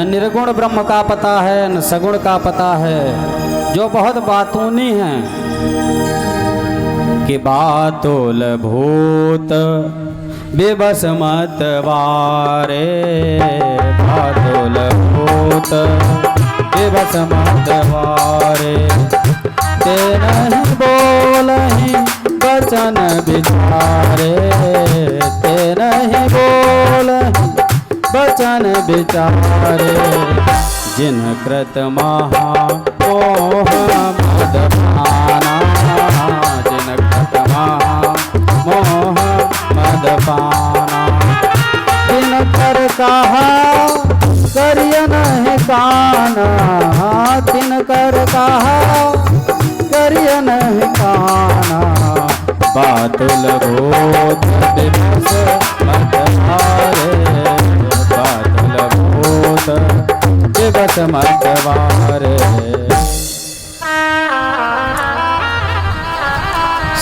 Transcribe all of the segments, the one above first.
न निर्गुण ब्रह्म का पता है न सगुण का पता है, जो बहुत बातूनी हैं कि बातुल भूत विवश मतवारे, बातुल भूत विवश मतवारे, ते नहीं बोलहि वचन विचारे, ते नहीं बोलहि वचन विचारे, जिन कृत महा मोह मद पाना, जिन कृत महा मोह मद पाना, जिन कर कहा करिय नहीं काना, तिन कर कहा करिय नहीं काना, बातुल भूत विवश मतवारे, बातुल भूत विवश मतवारे।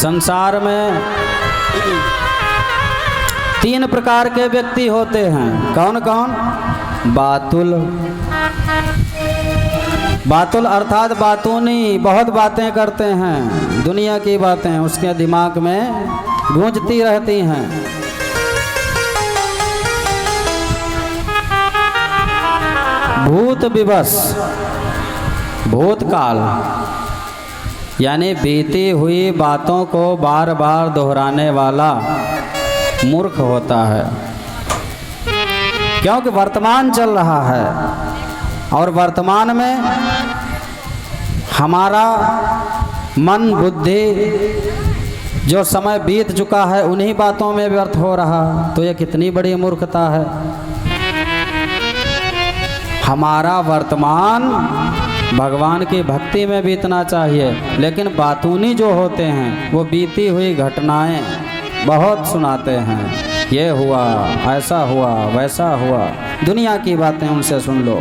संसार में 3 प्रकार के व्यक्ति होते हैं। कौन कौन? बातुल, बातुल अर्थात बातूनी, बहुत बातें करते हैं, दुनिया की बातें उसके दिमाग में गूंजती रहती हैं। भूत विवश, भूतकाल यानी बीती हुई बातों को बार बार दोहराने वाला मूर्ख होता है, क्योंकि वर्तमान चल रहा है और वर्तमान में हमारा मन बुद्धि जो समय बीत चुका है उन्हीं बातों में व्यर्थ हो रहा, तो ये कितनी बड़ी मूर्खता है। हमारा वर्तमान भगवान की भक्ति में बीतना चाहिए, लेकिन बातूनी जो होते हैं वो बीती हुई घटनाएं बहुत सुनाते हैं, ये हुआ, ऐसा हुआ, वैसा हुआ, दुनिया की बातें उनसे सुन लो।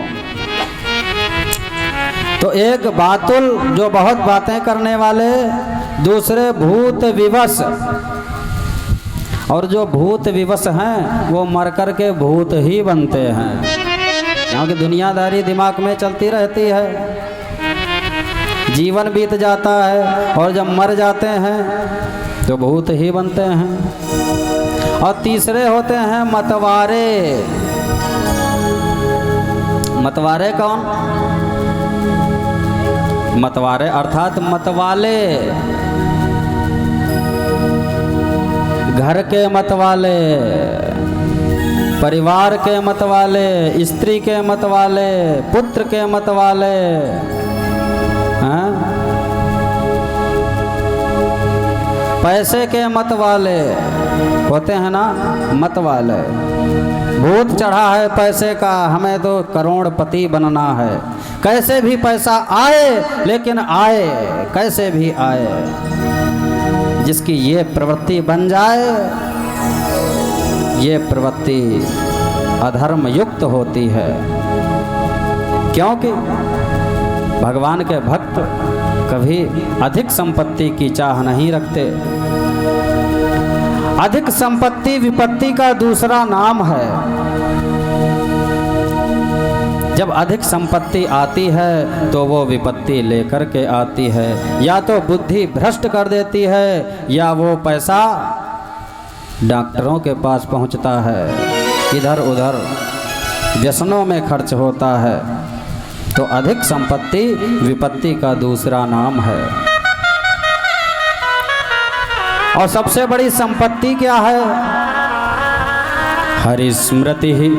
तो एक बातुल जो बहुत बातें करने वाले, दूसरे भूत विवश, और जो भूत विवश हैं वो मर कर के भूत ही बनते हैं, क्योंकि दुनियादारी दिमाग में चलती रहती है, जीवन बीत जाता है और जब मर जाते हैं तो भूत ही बनते हैं। और तीसरे होते हैं मतवारे। मतवारे कौन? मतवारे अर्थात मतवाले, घर के मतवाले, परिवार के मतवाले, स्त्री के मतवाले, पुत्र के मतवाले, पैसे के मतवाले होते हैं ना, मतवाले। भूत चढ़ा है पैसे का, हमें तो करोड़पति बनना है, कैसे भी पैसा आए, लेकिन आए कैसे भी आए। जिसकी ये प्रवृत्ति बन जाए, ये प्रवृत्ति अधर्म युक्त होती है, क्योंकि भगवान के भक्त कभी अधिक संपत्ति की चाह नहीं रखते। अधिक संपत्ति विपत्ति का दूसरा नाम है। जब अधिक संपत्ति आती है तो वो विपत्ति लेकर के आती है, या तो बुद्धि भ्रष्ट कर देती है, या वो पैसा डॉक्टरों के पास पहुंचता है, इधर उधर व्यसनों में खर्च होता है। तो अधिक संपत्ति विपत्ति का दूसरा नाम है। और सबसे बड़ी संपत्ति क्या है? हरिस्मृति ही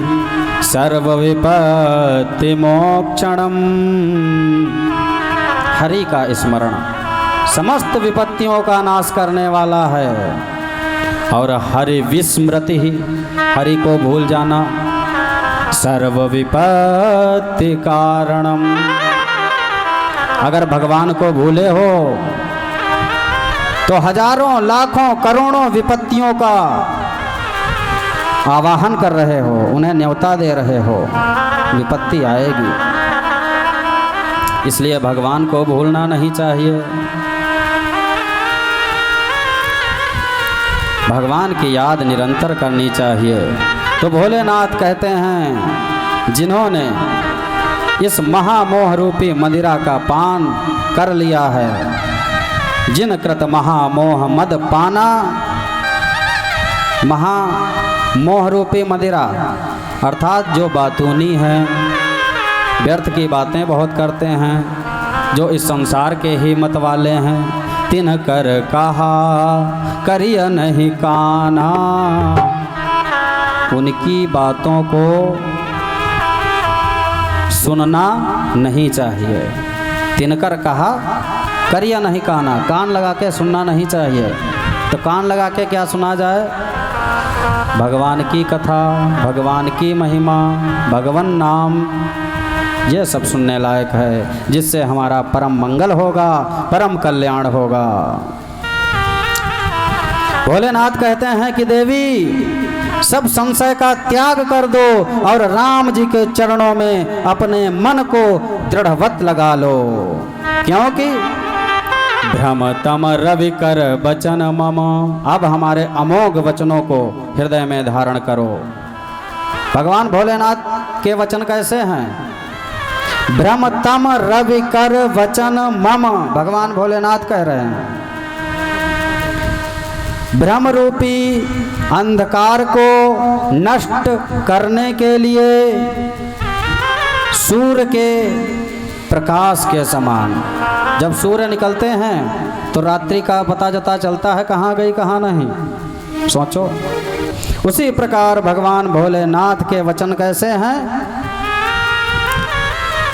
सर्व विपत्ति मोक्षणम। हरि का स्मरण समस्त विपत्तियों का नाश करने वाला है। और हरि विस्मृति ही, हरि को भूल जाना, सर्व विपत्ति कारणम। अगर भगवान को भूले हो तो हजारों लाखों करोड़ों विपत्तियों का आवाहन कर रहे हो, उन्हें न्योता दे रहे हो, विपत्ति आएगी। इसलिए भगवान को भूलना नहीं चाहिए। भगवान की याद निरंतर करनी चाहिए। तो भोलेनाथ कहते हैं जिन्होंने इस महामोह रूपी मदिरा का पान कर लिया है, जिन कृत महामोह मद पाना, महामोह रूपी मदिरा अर्थात जो बातूनी है, व्यर्थ की बातें बहुत करते हैं, जो इस संसार के ही मत वाले हैं, तिन कर कहा करिय नहीं काना, उनकी बातों को सुनना नहीं चाहिए। तिनकर कहा करिया नहीं काना, कान लगा के सुनना नहीं चाहिए। तो कान लगा के क्या सुना जाए? भगवान की कथा, भगवान की महिमा, भगवान नाम, ये सब सुनने लायक है, जिससे हमारा परम मंगल होगा, परम कल्याण होगा। भोलेनाथ कहते हैं कि देवी सब संशय का त्याग कर दो और राम जी के चरणों में अपने मन को दृढ़वत लगा लो, क्योंकि भ्रम तम रवि कर वचन मम, अब हमारे अमोघ वचनों को हृदय में धारण करो। भगवान भोलेनाथ के वचन कैसे हैं? भ्रम तम रवि कर वचन मम, भगवान भोलेनाथ कह रहे हैं भ्रम रूपी अंधकार को नष्ट करने के लिए सूर्य के प्रकाश के समान, जब सूर्य निकलते हैं तो रात्रि का पता चलता है कहाँ गई कहाँ नहीं, सोचो। उसी प्रकार भगवान भोलेनाथ के वचन कैसे हैं?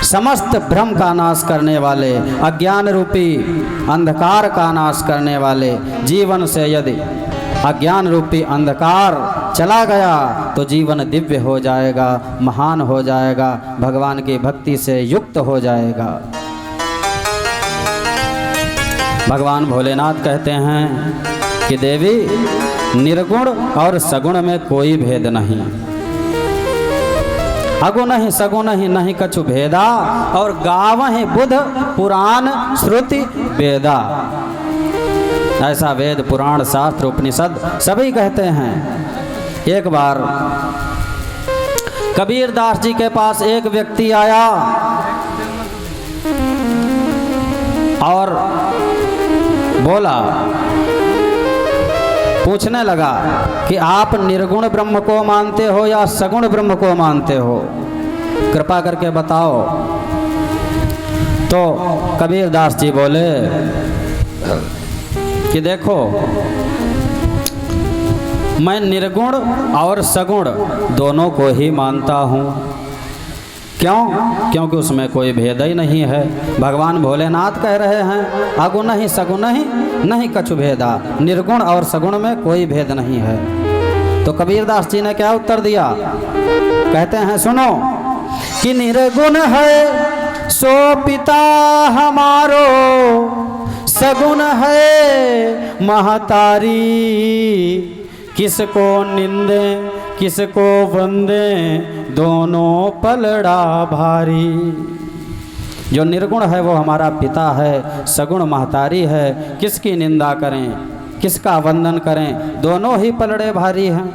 समस्त भ्रम का नाश करने वाले, अज्ञान रूपी अंधकार का नाश करने वाले। जीवन से यदि अज्ञान रूपी अंधकार चला गया तो जीवन दिव्य हो जाएगा, महान हो जाएगा, भगवान की भक्ति से युक्त हो जाएगा। भगवान भोलेनाथ कहते हैं कि देवी निर्गुण और सगुण में कोई भेद नहीं, अगुण ही सगुण ही नहीं कछु भेदा, और गावहि बुध पुराण श्रुति वेदा, ऐसा वेद पुराण शास्त्र उपनिषद सभी कहते हैं। एक बार कबीर दास जी के पास एक व्यक्ति आया और बोला, पूछने लगा कि आप निर्गुण ब्रह्म को मानते हो या सगुण ब्रह्म को मानते हो, कृपा करके बताओ। तो कबीर दास जी बोले कि देखो, मैं निर्गुण और सगुण दोनों को ही मानता हूँ। क्यों? क्योंकि उसमें कोई भेद ही नहीं है। भगवान भोलेनाथ कह रहे हैं अगुण ही सगुण ही नहीं कछु भेदा, निर्गुण और सगुण में कोई भेद नहीं है। तो कबीरदास जी ने क्या उत्तर दिया? कहते हैं सुनो कि निर्गुण है सो पिता हमारो, सगुण है महतारी, किसको निंदे किसको वंदे, दोनों पलड़ा भारी। जो निर्गुण है वो हमारा पिता है, सगुण महतारी है, किसकी निंदा करें किसका वंदन करें, दोनों ही पलड़े भारी हैं।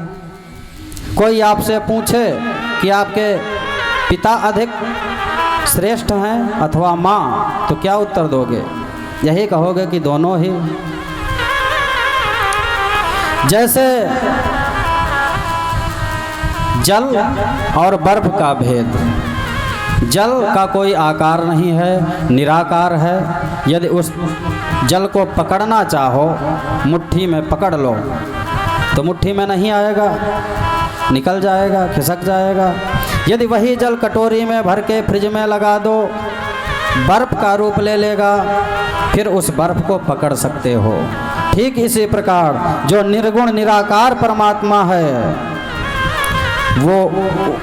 कोई आपसे पूछे कि आपके पिता अधिक श्रेष्ठ हैं अथवा माँ, तो क्या उत्तर दोगे? यही कहोगे कि दोनों ही। जैसे जल और बर्फ का भेद, जल का कोई आकार नहीं है, निराकार है। यदि उस जल को पकड़ना चाहो, मुट्ठी में पकड़ लो तो मुट्ठी में नहीं आएगा, निकल जाएगा, खिसक जाएगा। यदि वही जल कटोरी में भर के फ्रिज में लगा दो, बर्फ का रूप ले लेगा, फिर उस बर्फ को पकड़ सकते हो। ठीक इसी प्रकार जो निर्गुण निराकार परमात्मा है, वो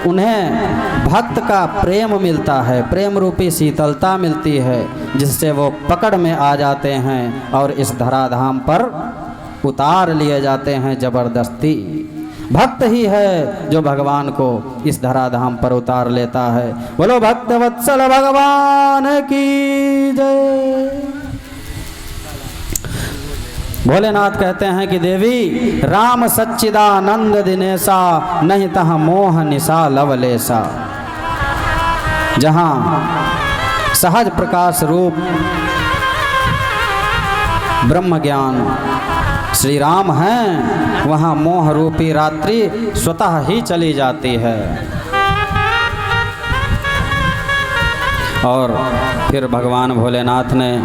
उन्हें भक्त का प्रेम मिलता है, प्रेम रूपी शीतलता मिलती है, जिससे वो पकड़ में आ जाते हैं और इस धराधाम पर उतार लिए जाते हैं जबरदस्ती। भक्त ही है जो भगवान को इस धराधाम पर उतार लेता है। बोलो भक्त वत्सल भगवान की जय। भोलेनाथ कहते हैं कि देवी राम सच्चिदानंद दिनेशा, नहीं तह मोह निशा लवलेशा। जहाँ सहज प्रकाश रूप ब्रह्म ज्ञान श्री राम हैं, वहाँ मोह रूपी रात्रि स्वतः ही चली जाती है। और फिर भगवान भोलेनाथ ने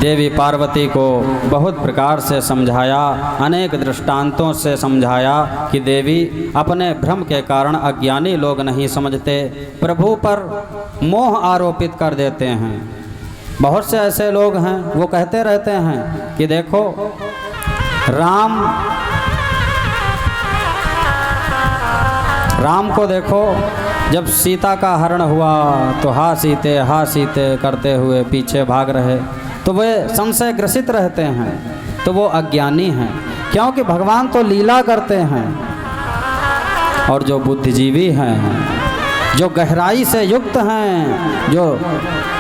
देवी पार्वती को बहुत प्रकार से समझाया, अनेक दृष्टांतों से समझाया कि देवी अपने भ्रम के कारण अज्ञानी लोग नहीं समझते, प्रभु पर मोह आरोपित कर देते हैं। बहुत से ऐसे लोग हैं वो कहते रहते हैं कि देखो राम को देखो, जब सीता का हरण हुआ तो हा सीते करते हुए पीछे भाग रहे, तो वे संशय ग्रसित रहते हैं, तो वो अज्ञानी हैं। क्योंकि भगवान तो लीला करते हैं, और जो बुद्धिजीवी हैं, जो गहराई से युक्त हैं, जो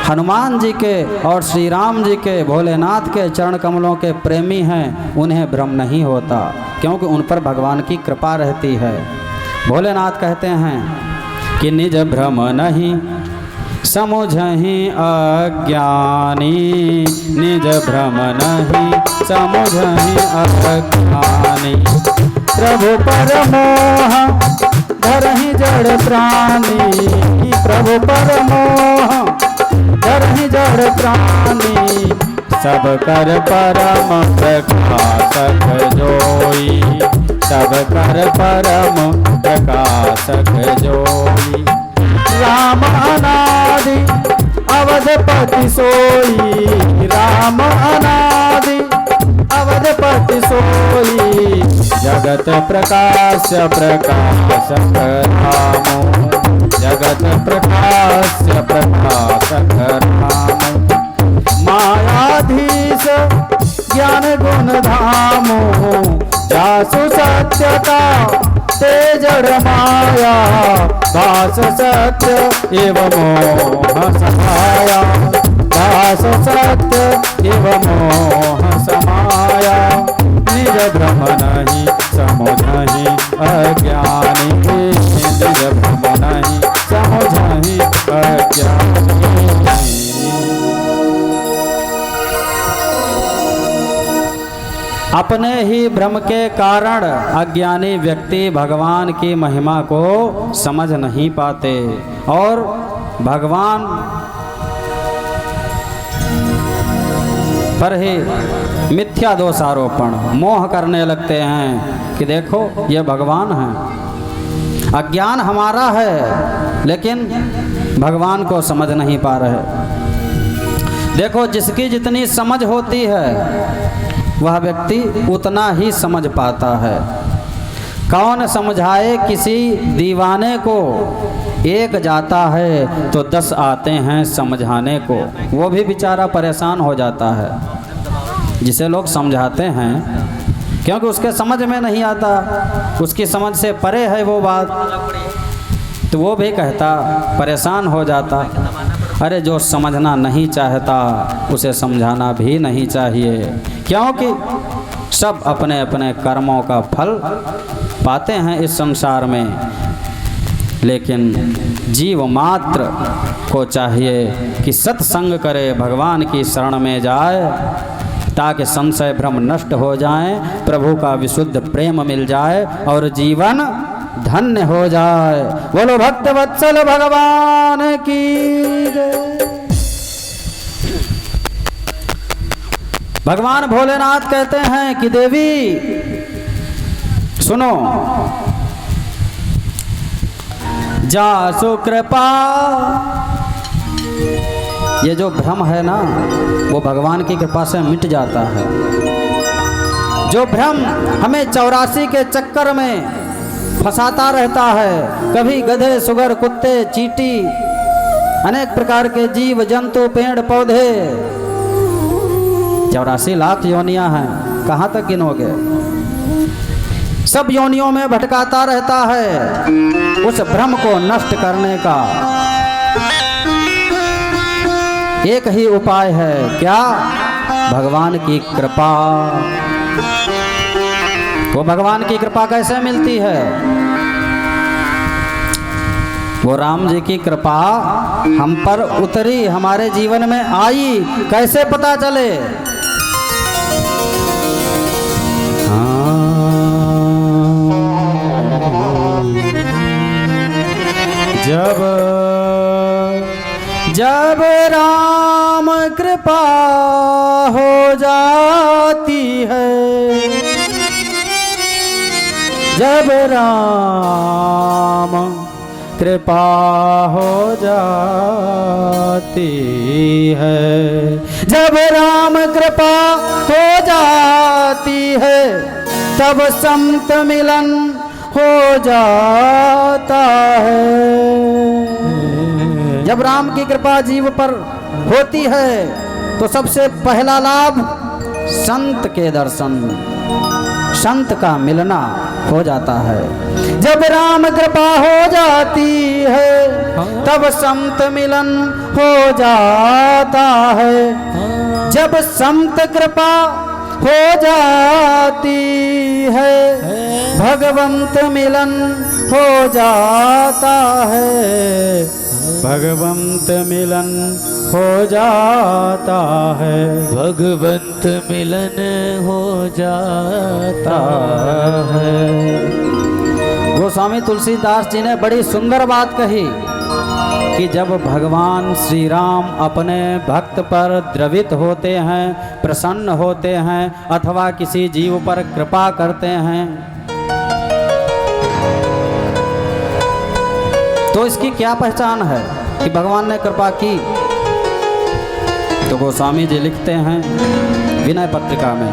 हनुमान जी के और श्री राम जी के, भोलेनाथ के चरण कमलों के प्रेमी हैं, उन्हें भ्रम नहीं होता, क्योंकि उन पर भगवान की कृपा रहती है। भोलेनाथ कहते हैं कि निज भ्रम नहीं समुझहि अज्ञानी, निज भ्रम नहीं समुझहि अज्ञानी, प्रभु पर मोह धरहि जड़ प्राणी, प्रभु पर मोह धरहि जड़ प्राणी, सब कर परम प्रकाशक जोई, सब कर परम प्रकाशक जोई, राम अनादि अवधपति सोई, राम अनादि अवधपति सोई, जगत प्रकाश प्रकाशक रामो, जगत प्रकाश प्रकाशक रामो, मायाधीश ज्ञान गुण धामो, जासु सत्यता ते जड़ माया, दास सत्य एवं मोह समाया, दास सत्य एवं मोह समाया, निज भ्रम नहीं समुझहि अज्ञानी, निज भ्रम नहीं समुझहि अज्ञानी। अपने ही भ्रम के कारण अज्ञानी व्यक्ति भगवान की महिमा को समझ नहीं पाते, और भगवान पर ही मिथ्या दोषारोपण मोह करने लगते हैं कि देखो ये भगवान है। अज्ञान हमारा है, लेकिन भगवान को समझ नहीं पा रहे। देखो जिसकी जितनी समझ होती है वह व्यक्ति उतना ही समझ पाता है। कौन समझाए किसी दीवाने को, एक जाता है तो 10 आते हैं समझाने को, वो भी बेचारा परेशान हो जाता है। जिसे लोग समझाते हैं क्योंकि उसके समझ में नहीं आता, उसकी समझ से परे है वो बात, तो वो भी कहता, परेशान हो जाता। अरे जो समझना नहीं चाहता उसे समझाना भी नहीं चाहिए, क्योंकि सब अपने अपने कर्मों का फल पाते हैं इस संसार में। लेकिन जीव मात्र को चाहिए कि सत्संग करे, भगवान की शरण में जाए, ताकि संशय भ्रम नष्ट हो जाए, प्रभु का विशुद्ध प्रेम मिल जाए और जीवन धन्य हो जाए। बोलो भक्त वत्सल भगवान की जय। भगवान भोलेनाथ कहते हैं कि देवी सुनो, जासु कृपा, ये जो भ्रम है ना वो भगवान की कृपा से मिट जाता है। जो भ्रम हमें 84 के चक्कर में फंसाता रहता है, कभी गधे सुगर कुत्ते चींटी अनेक प्रकार के जीव जंतु पेड़ पौधे, 84 लाख योनियां हैं, कहाँ तक गिनोगे। सब योनियों में भटकाता रहता है। उस भ्रम को नष्ट करने का एक ही उपाय है, क्या? भगवान की कृपा। वो भगवान की कृपा कैसे मिलती है? वो राम जी की कृपा हम पर उतरी, हमारे जीवन में आई, कैसे पता चले? जब राम कृपा हो जाती है, जब राम कृपा हो जाती है, जब राम कृपा हो जाती है, तब संत मिलन हो जाता है। जब राम की कृपा जीव पर होती है तो सबसे पहला लाभ संत के दर्शन, संत का मिलना हो जाता है। जब राम कृपा हो जाती है तब संत मिलन हो जाता है। जब संत कृपा हो जाती है भगवंत मिलन हो जाता है, भगवंत मिलन हो जाता है, भगवंत मिलन हो जाता है। गोस्वामी तुलसीदास जी ने बड़ी सुंदर बात कही कि जब भगवान श्री राम अपने भक्त पर द्रवित होते हैं, प्रसन्न होते हैं अथवा किसी जीव पर कृपा करते हैं तो इसकी क्या पहचान है कि भगवान ने कृपा की? तो गोस्वामी जी लिखते हैं विनय पत्रिका में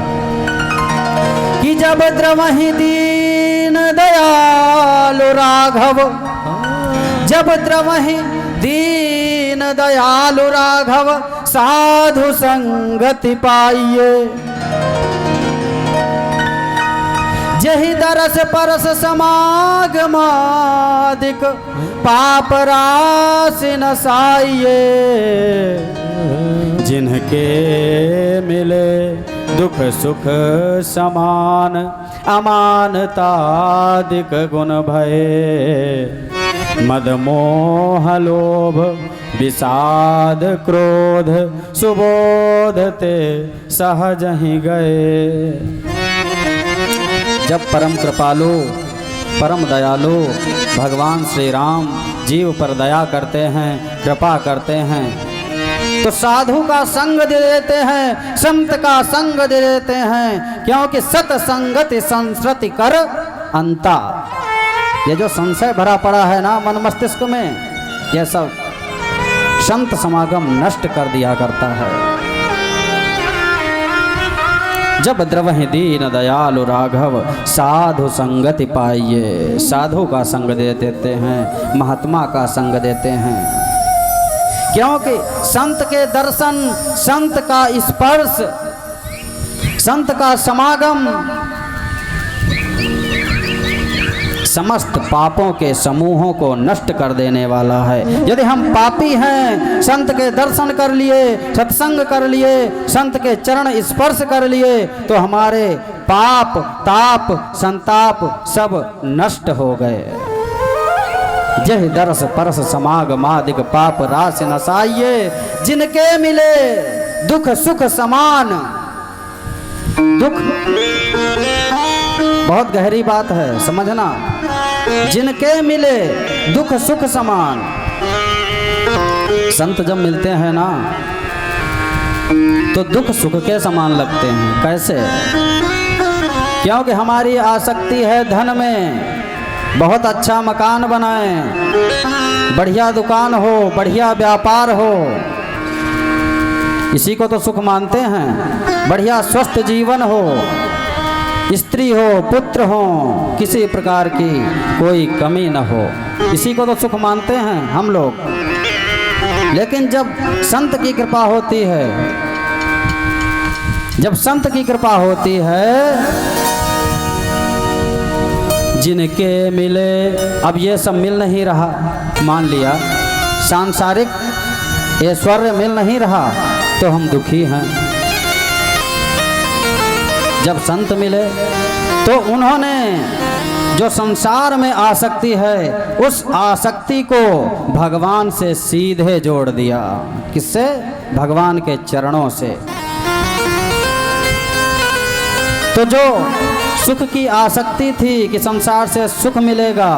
कि जब द्रवहि दीन दयालु राघव, जब द्रवहि दीन दयालु राघव साधु संगति पाइये, जहि दरस परस समागम अधिक पाप राशि नसाइये, जिनके मिले दुख सुख समान अमानतादिक गुण भय, मद मोह लोभ विषाद क्रोध सुबोध ते सहज ही गए। जब परम कृपालु परम दयालु भगवान श्री राम जीव पर दया करते हैं, कृपा करते हैं तो साधु का संग दे देते हैं, संत का संग दे देते हैं, क्योंकि सत्संगति संस्कृति कर अंता। ये जो संशय भरा पड़ा है ना मन मस्तिष्क में, यह सब संत समागम नष्ट कर दिया करता है। जब द्रवहि दीन दयालु राघव साधु संगति पाइये, साधु का संग दे देते हैं, महात्मा का संग देते हैं, क्योंकि संत के दर्शन, संत का स्पर्श, संत का समागम समस्त पापों के समूहों को नष्ट कर देने वाला है। यदि हम पापी हैं, संत के दर्शन कर लिए, सत्संग कर लिए, संत के चरण स्पर्श कर लिए तो हमारे पाप ताप संताप सब नष्ट हो गए। जह दरस परस समागमादिक पाप राशि नसाइये, जिनके मिले दुख सुख समान। दुख बहुत गहरी बात है, समझना। जिनके मिले दुख सुख समान। संत जब मिलते हैं ना तो दुख सुख के समान लगते हैं। कैसे? क्योंकि हमारी आसक्ति है धन में, बहुत अच्छा मकान बनाएं, बढ़िया दुकान हो, बढ़िया व्यापार हो, इसी को तो सुख मानते हैं। बढ़िया स्वस्थ जीवन हो, स्त्री हो, पुत्र हो, किसी प्रकार की कोई कमी न हो, इसी को तो सुख मानते हैं हम लोग। लेकिन जब संत की कृपा होती है, जब संत की कृपा होती है, जिनके मिले, अब ये सब मिल नहीं रहा, मान लिया सांसारिक ऐश्वर्य मिल नहीं रहा तो हम दुखी हैं। जब संत मिले तो उन्होंने जो संसार में आसक्ति है, उस आसक्ति को भगवान से सीधे जोड़ दिया। किससे? भगवान के चरणों से। तो जो सुख की आसक्ति थी कि संसार से सुख मिलेगा,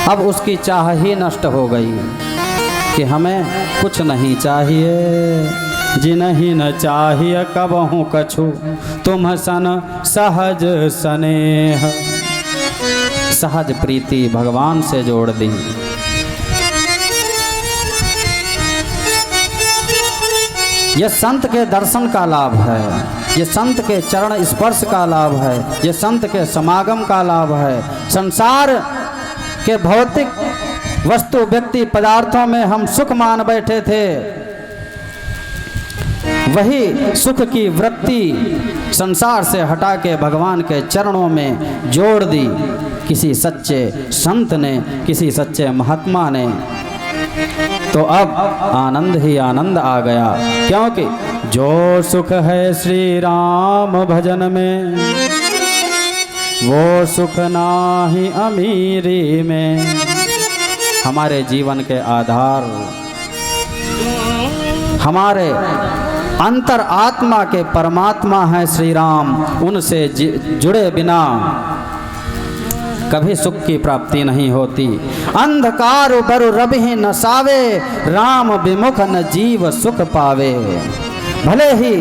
अब उसकी चाह ही नष्ट हो गई कि हमें कुछ नहीं चाहिए। जिन्हीं न चाहिए कबहू कछु, तुम सन सहज स्नेह। सहज प्रीति भगवान से जोड़ दी। ये संत के दर्शन का लाभ है, ये संत के चरण स्पर्श का लाभ है, ये संत के समागम का लाभ है। संसार के भौतिक वस्तु व्यक्ति पदार्थों में हम सुख मान बैठे थे, वही सुख की वृत्ति संसार से हटा के भगवान के चरणों में जोड़ दी किसी सच्चे संत ने, किसी सच्चे महात्मा ने। तो अब आनंद ही आनंद आ गया, क्योंकि जो सुख है श्री राम भजन में, वो सुख नाही अमीरी में। हमारे जीवन के आधार, हमारे अंतर आत्मा के परमात्मा है श्री राम। उनसे जुड़े बिना कभी सुख की प्राप्ति नहीं होती। अंधकार बरु रबि नसावे, राम विमुख न जीव सुख पावे। भले ही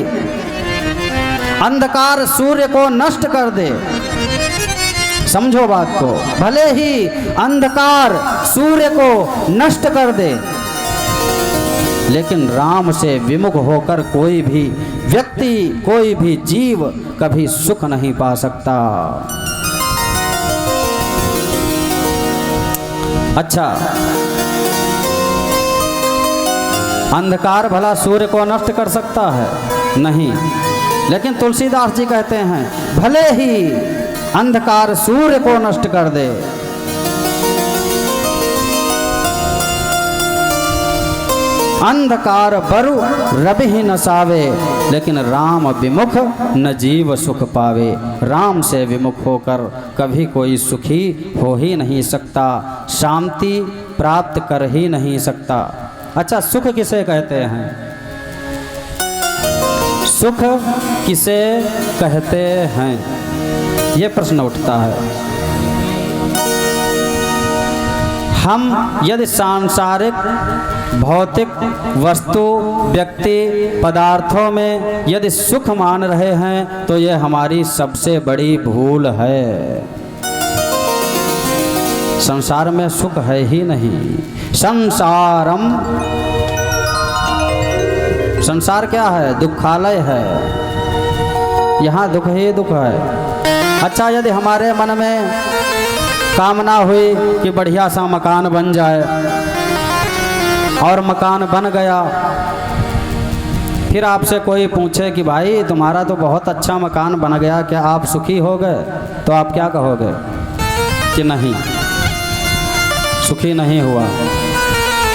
अंधकार सूर्य को नष्ट कर दे, समझो बात को, भले ही अंधकार सूर्य को नष्ट कर दे, लेकिन राम से विमुख होकर कोई भी व्यक्ति, कोई भी जीव कभी सुख नहीं पा सकता। अच्छा, अंधकार भला सूर्य को नष्ट कर सकता है? नहीं। लेकिन तुलसीदास जी कहते हैं भले ही अंधकार सूर्य को नष्ट कर दे, अंधकार बरु रबि ही नसावे, लेकिन राम विमुख न जीव सुख पावे। राम से विमुख होकर कभी कोई सुखी हो ही नहीं सकता, शांति प्राप्त कर ही नहीं सकता। अच्छा, सुख किसे कहते हैं? सुख किसे कहते हैं, ये प्रश्न उठता है। हम यदि सांसारिक भौतिक वस्तु व्यक्ति पदार्थों में यदि सुख मान रहे हैं, तो ये हमारी सबसे बड़ी भूल है। संसार में सुख है ही नहीं। संसारम, संसार क्या है? दुखालय है, यहाँ दुख ही दुख है। अच्छा, यदि हमारे मन में कामना हुई कि बढ़िया सा मकान बन जाए, और मकान बन गया, फिर आपसे कोई पूछे कि भाई तुम्हारा तो बहुत अच्छा मकान बन गया, क्या आप सुखी हो गए? तो आप क्या कहोगे? कि नहीं, सुखी नहीं हुआ।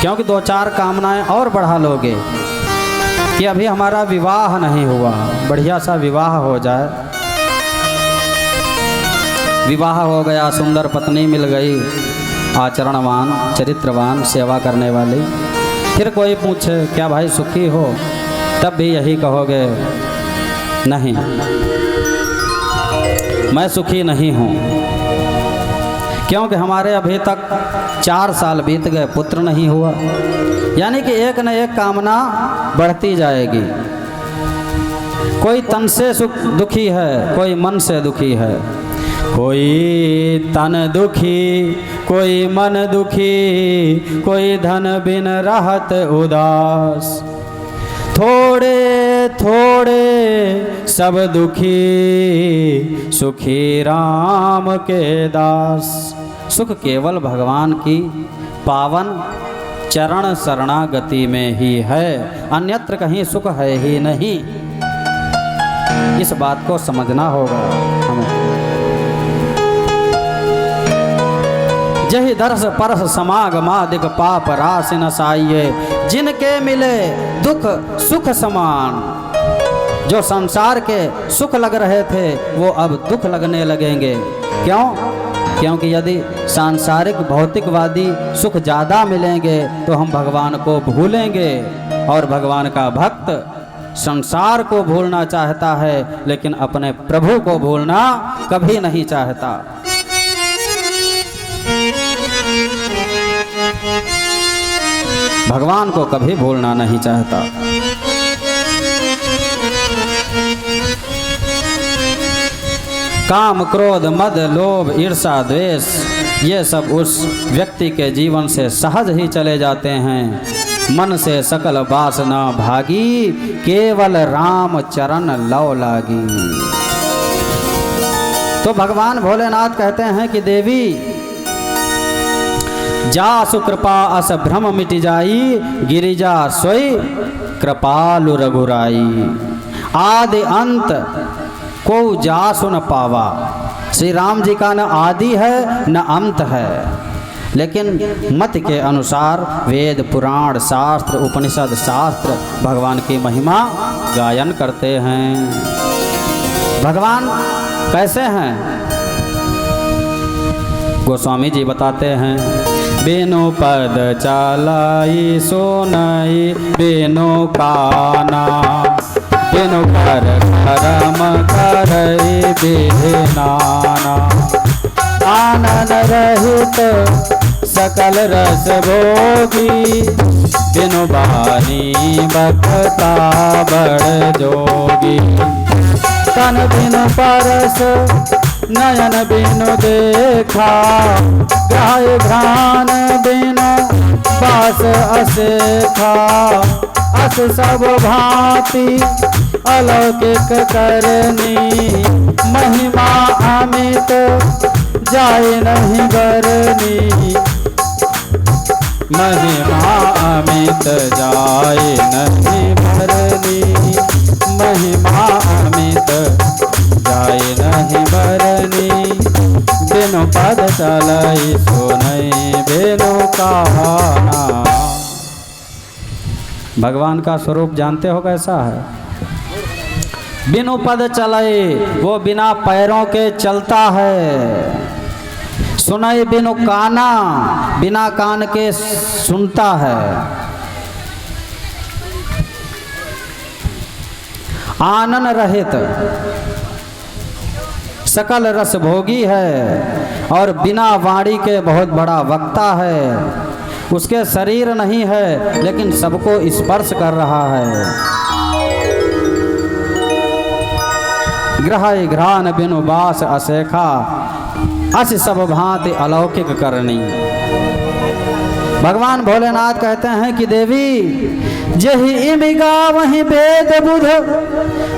क्योंकि दो चार कामनाएं और बढ़ा लोगे कि अभी हमारा विवाह नहीं हुआ, बढ़िया सा विवाह हो जाए। विवाह हो गया, सुंदर पत्नी मिल गई, आचरणवान, चरित्रवान, सेवा करने वाली। फिर कोई पूछे क्या भाई सुखी हो? तब भी यही कहोगे नहीं, मैं सुखी नहीं हूँ। क्योंकि हमारे अभी तक 4 साल बीत गए, पुत्र नहीं हुआ। यानी कि एक न एक कामना बढ़ती जाएगी। कोई तन से दुखी है, कोई मन से दुखी है, कोई तन दुखी, कोई मन दुखी, कोई धन बिन रहत उदास। थोड़े थोड़े सब दुखी, सुखी राम के दास। सुख केवल भगवान की पावन चरण शरणागति में ही है, अन्यत्र कहीं सुख है ही नहीं। इस बात को समझना होगा हमें। जहि दरस परस समागमादिक पाप राशि नसाइये, जिनके मिले दुख सुख समान। जो संसार के सुख लग रहे थे वो अब दुख लगने लगेंगे। क्यों? क्योंकि यदि सांसारिक भौतिकवादी सुख ज़्यादा मिलेंगे तो हम भगवान को भूलेंगे, और भगवान का भक्त संसार को भूलना चाहता है लेकिन अपने प्रभु को भूलना कभी नहीं चाहता। भगवान को कभी भूलना नहीं चाहता। काम, क्रोध, मद, लोभ, ईर्ष्या, द्वेष, ये सब उस व्यक्ति के जीवन से सहज ही चले जाते हैं। मन से सकल वासना भागी, केवल राम चरण लौ लागी। तो भगवान भोलेनाथ कहते हैं कि देवी जासु कृपा अस भ्रम मिट जाई, गिरिजा सोई कृपालु रघुराई। आदि अंत को जासु न पावा। श्री राम जी का न आदि है न अंत है, लेकिन मत के अनुसार वेद, पुराण, शास्त्र, उपनिषद, शास्त्र भगवान की महिमा गायन करते हैं। भगवान कैसे हैं? गोस्वामी जी बताते हैं, बिनु पद चालाई सोनाई बिनु काना, बिनु कर करम करई बिनाना। आनंद रहित सकल रस भोगी, बिनु बानी बखता बड़ जोगी। तन बिनु परस नयन बिनु देखा, गाय घ्राण बिनु बास असेखा। अस सब भांति अलौकिक करनी, महिमा अमित जाय नहीं बरनी। महिमा अमित जाय नहीं बरनी, महिमा अमित जाय नहीं बरनी। बिनु पद चलई सुनई बिनु कहाना। भगवान का स्वरूप जानते हो कैसा है? बिनु पद चलई, वो बिना पैरों के चलता है। सुनई बिनु काना, बिना कान के सुनता है। आनन रहित, सकल रस भोगी है, और बिना वाणी के बहुत बड़ा वक्ता है। उसके शरीर नहीं है लेकिन सबको स्पर्श कर रहा है। ग्रह घ्राण बिनु बास असेखा, अस सब भांति अलौकिक करनी। भगवान भोलेनाथ कहते हैं कि देवी जही इमिगा वही वेद बुध,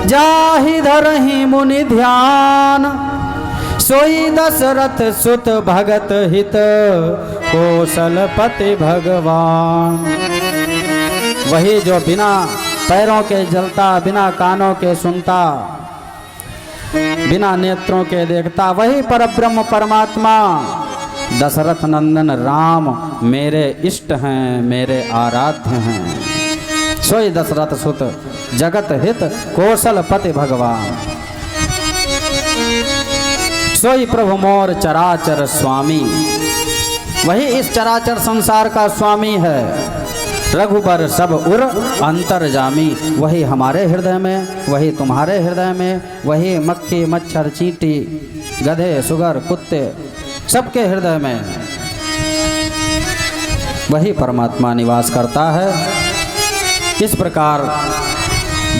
जाहि धरहि मुनि ध्यान। सोई दशरथ सुत भगत हित, कौशलपति भगवान। वही जो बिना पैरों के जलता, बिना कानों के सुनता, बिना नेत्रों के देखता, वही परब्रह्म परमात्मा दशरथ नंदन राम मेरे इष्ट हैं, मेरे आराध्य हैं। सोई दशरथ सुत जगत हित, कौशलपति भगवान। सोई प्रभु मोर चराचर स्वामी, वही इस चराचर संसार का स्वामी है। रघुबर सब उर अंतर्जामी, वही हमारे हृदय में, वही तुम्हारे हृदय में, वही मक्खी मच्छर चींटी गधे सुगर कुत्ते सबके हृदय में वही परमात्मा निवास करता है। इस प्रकार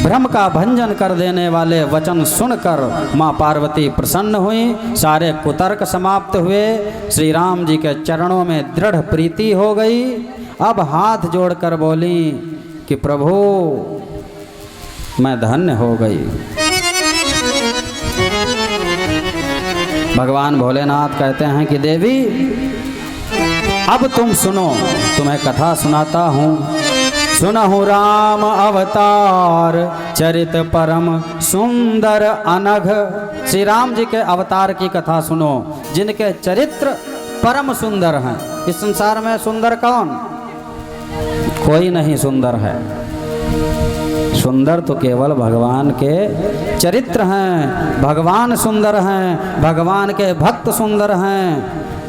भ्रम का भंजन कर देने वाले वचन सुनकर माँ पार्वती प्रसन्न हुई। सारे कुतर्क समाप्त हुए। श्री राम जी के चरणों में दृढ़ प्रीति हो गई। अब हाथ जोड़कर बोली कि प्रभु मैं धन्य हो गई। भगवान भोलेनाथ कहते हैं कि देवी अब तुम सुनो, तुम्हें कथा सुनाता हूँ। सुनहु राम अवतार चरित परम सुंदर अनघ। श्री राम जी के अवतार की कथा सुनो, जिनके चरित्र परम सुंदर हैं। इस संसार में सुंदर कौन? कोई नहीं सुंदर है। सुंदर तो केवल भगवान के चरित्र हैं, भगवान सुंदर हैं, भगवान के भक्त सुंदर हैं,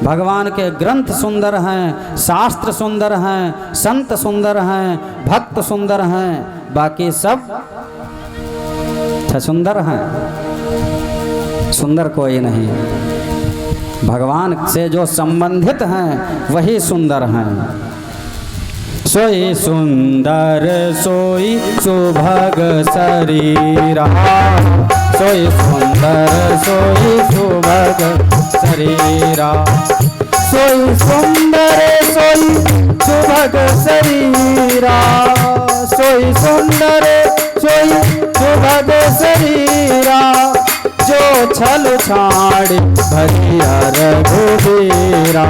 भगवान के ग्रंथ सुंदर हैं, शास्त्र सुंदर हैं, संत सुंदर हैं, भक्त सुंदर हैं, बाकी सब सुंदर हैं, सुंदर कोई नहीं। भगवान से जो संबंधित हैं वही सुंदर हैं। सोई सुंदर सोई सुभग शरीरा, सोई सुंदर सोई सुभग शरीरा, सोई सुंदर सोई सुभग शरीरा, सोई सुंदर सोई सुभग शरीरा, जो छल छाड़ भरिया रघुबीरा,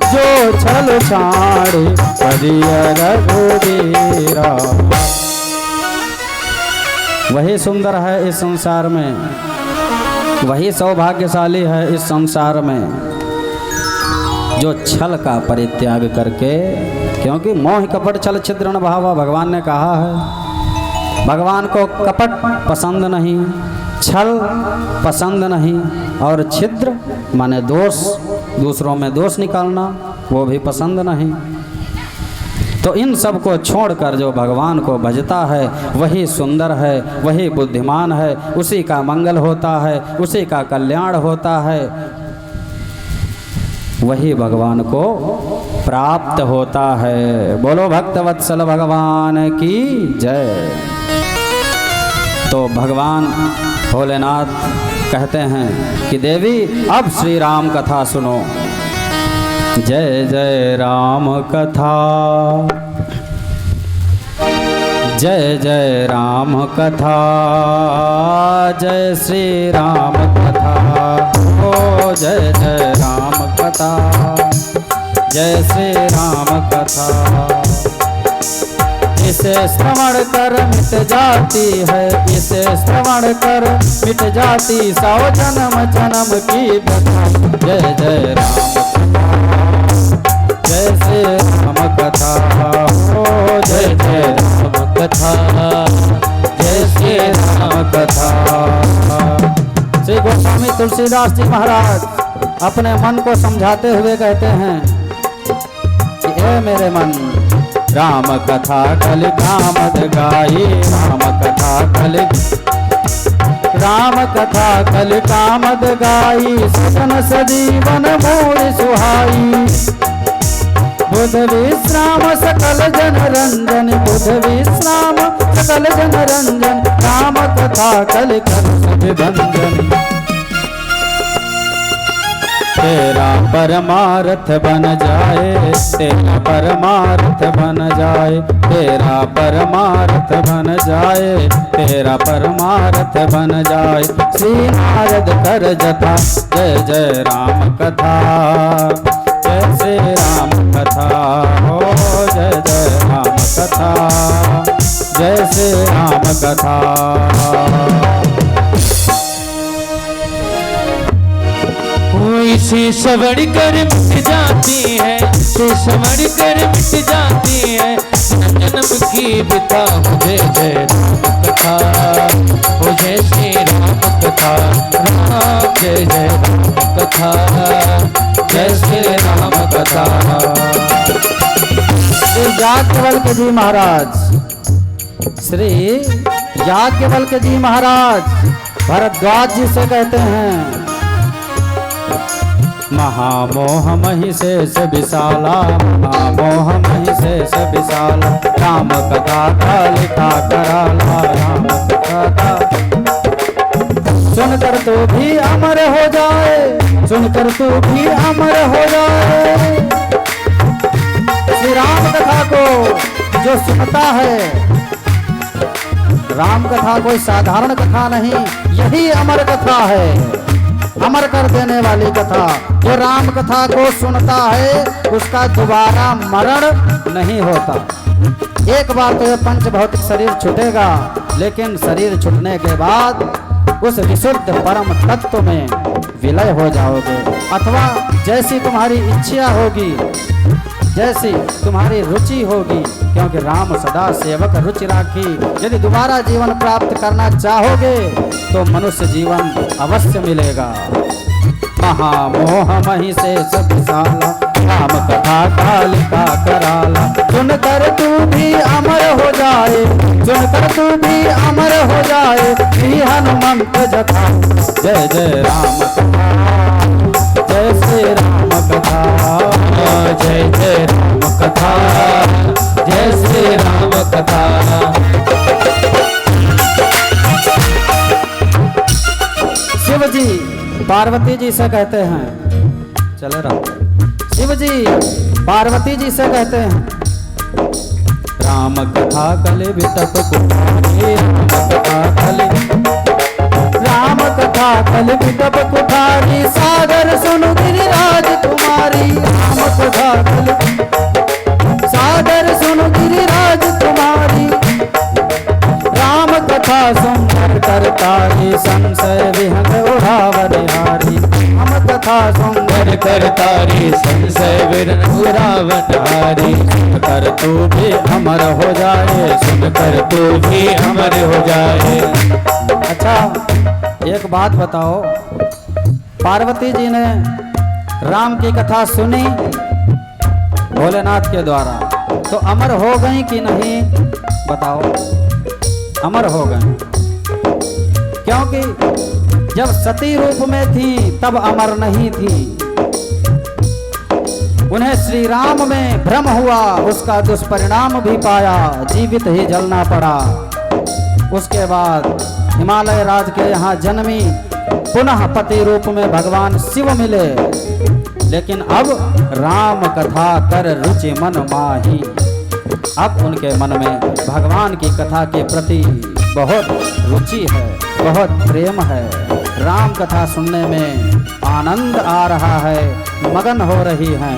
जो छल छाड़ भरिया रघुबीरा। वही सुंदर है इस संसार में, वही सौभाग्यशाली है इस संसार में, जो छल का परित्याग करके, क्योंकि मोह कपट छल छिद्र भावा भगवान ने कहा है। भगवान को कपट पसंद नहीं, छल पसंद नहीं, और छिद्र माने दोष, दूसरों में दोष निकालना, वो भी पसंद नहीं। तो इन सब को छोड़कर जो भगवान को भजता है वही सुंदर है, वही बुद्धिमान है, उसी का मंगल होता है, उसी का कल्याण होता है, वही भगवान को प्राप्त होता है। बोलो भक्तवत्सल भगवान की जय। तो भगवान भोलेनाथ कहते हैं कि देवी अब श्री राम कथा सुनो। जय जय राम कथा, जय जय राम कथा, जय श्री राम कथा, ओ जय जय राम कथा, जय श्री राम कथा। इसे श्रवण कर मिट जाती है, इसे श्रवण कर मिट जाती 100 जन्म जन्म की व्यथा। जय जय राम कथा, जय श्री राम कथा, ओ जय जय राम कथा, जय श्री राम कथा। श्री गोस्वामी तुलसीदास जी महाराज अपने मन को समझाते हुए कहते हैं कि हे मेरे मन, राम कथा कल कामद गाई, राम कथा कल, राम कथा कल कामद गाई, सजन सजीवन मोर सुहाई। बुध विश्राम सकल जन रंजन, बुध विश्राम सकल जन रंजन, राम कथा कल कर सब बंधन। तेरा परमार्थ बन जाए, तेरा परमार्थ बन जाए, तेरा परमार्थ बन जाए, तेरा परमार्थ बन जाए। श्री नारद कर जथा, जय जय राम कथा, जय श्री राम कथा, हो जय जय राम कथा, जय श्री राम कथा। इसे श्रवण कर मिट जाती है, इसे श्रवण कर मिट जाती है जन्म की पिता। जय जय राम कथा, ओ जय श्री राम कथा, राम जय जय राम कथा, जय श्री राम कथा। श्री याज्ञवल्क्य जी महाराज, श्री याज्ञवल्क्य जी महाराज भरद्वाज जी से कहते हैं, महामोह महिषेष विशाला, महामोह महिषेष विशाला, राम कथा का लिखा कराला, राम कथा का। सुनकर तू भी अमर हो जाए, सुनकर तू भी अमर हो जाए। श्री राम कथा को जो सुनता है, राम कथा कोई साधारण कथा नहीं, यही अमर कथा है, अमर कर देने वाली कथा। जो राम कथा को सुनता है उसका दोबारा मरण नहीं होता। एक बार तो यह पंच भौतिक शरीर छूटेगा, लेकिन शरीर छूटने के बाद उस विशुद्ध परम तत्व में विलय हो जाओगे, अथवा जैसी तुम्हारी इच्छा होगी जैसी तुम्हारी रुचि होगी, क्योंकि राम सदा सेवक रुचि राखी। यदि दोबारा जीवन प्राप्त करना चाहोगे तो मनुष्य जीवन अवश्य मिलेगा। महामोह मही से सब साला, राम कथा कालिका कराला। सुनकर तू भी अमर हो जाए, सुनकर तू भी अमर हो जाए, श्री हनुमंत जथा। जय जय राम कथा, जय श्री राम कथा, जय जय राम कथा, जय श्री राम कथा। शिव जी पार्वती जी से कहते हैं, चले रहो। शिव जी पार्वती जी से कहते हैं, राम कथा कले बिटप कुठारी, राम कथा कले बिटप कुठारी, सागर सुनु गिरिराज तुम्हारी। राम कथा कले सागर सुनु गिरिराज तुम्हारी, राम कथा सुंदर करतारी, संशय विहंग उड़ावनिहारी। राम कथा सुंदर करतारी, संशय विहंग उड़ावनिहारी। कर तू भी अमर हो जाए, सुनकर तू भी अमर हो जाए। अच्छा एक बात बताओ, पार्वती जी ने राम की कथा सुनी भोलेनाथ के द्वारा, तो अमर हो गई कि नहीं बताओ? अमर हो गए, क्योंकि जब सती रूप में थी तब अमर नहीं थी। उन्हें श्री राम में भ्रम हुआ, उसका दुष्परिणाम भी पाया, जीवित ही जलना पड़ा। उसके बाद हिमालय राज के यहाँ जन्मी, पुनः पति रूप में भगवान शिव मिले। लेकिन अब राम कथा कर रुचि मन माही, अब उनके मन में भगवान की कथा के प्रति बहुत रुचि है, बहुत प्रेम है। राम कथा सुनने में आनंद आ रहा है, मगन हो रही हैं।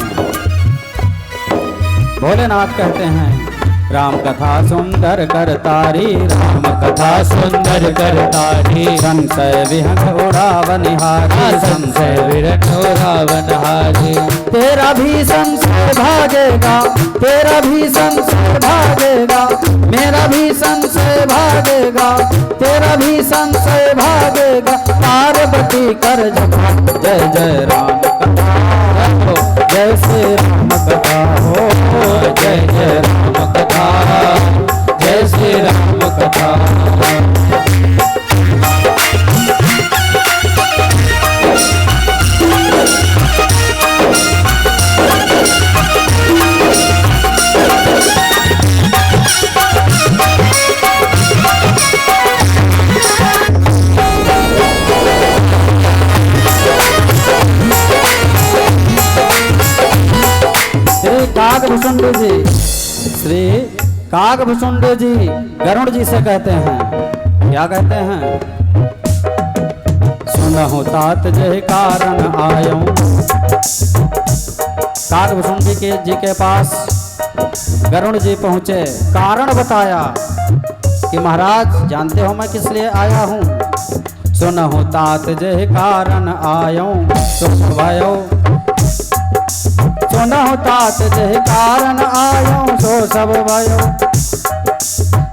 भोलेनाथ कहते हैं, राम कथा सुंदर करतारी, राम कथा सुंदर करतारी, संशय विहंग उड़ावनिहारी, संशय विहंग उड़ावनिहारी। तेरा भी संशय भागेगा, तेरा भी संशय भागेगा, मेरा भी संशय भागेगा, तेरा भी संशय भागेगा। पार्वती कर जगा, जय जय राम कथा हो, जय श्री राम कथा हो, जय जय राम कथा, जय श्री राम कथा। श्री कागभूषुंड जी, श्री कागभूषुंड जी गरुड़ जी से कहते हैं, क्या कहते हैं? सुनहु तात जय कारण आयो। कागभूषुंड जी के पास गरुड़ जी पहुंचे, कारण बताया कि महाराज जानते हो मैं किस लिए आया हूँ। सुनहु तात जय कारण आयो, सुख भयो। सुनहु तात जय कारण आयो, सो सब भयो।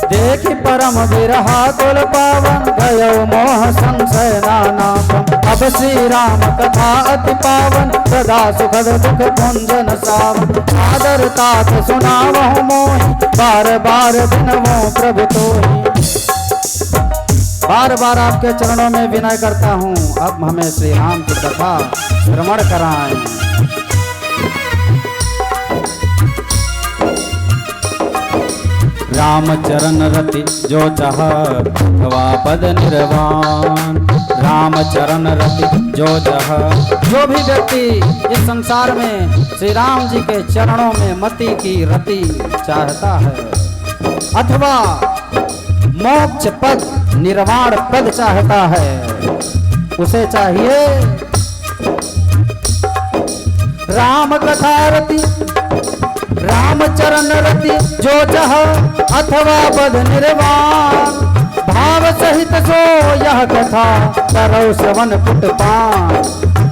देखि परम विरहा कुल पावन, गयो मोह संशय नाना। अब श्री राम कथा अति पावन, सदा सुखद दुख कुंजन सावन। आदर तात सुनावहु मोहि, बार बार बिनवो प्रभु तोहि। बार बार आपके चरणों में विनय करता हूँ, अब हमें श्री राम की कथा श्रवण कराएं। राम चरण रति जो चाह, भवा पद निर्वाण। राम चरण रति जो चाह, जो भी व्यक्ति इस संसार में श्री राम जी के चरणों में मति की रति चाहता है, अथवा मोक्ष पद निर्वाण पद चाहता है, उसे चाहिए राम कथा रति, राम चरण रति जो चाह, अथवा पद निर्वाण। भाव सहित सो यह कथा, करहु श्रवण पुट पान,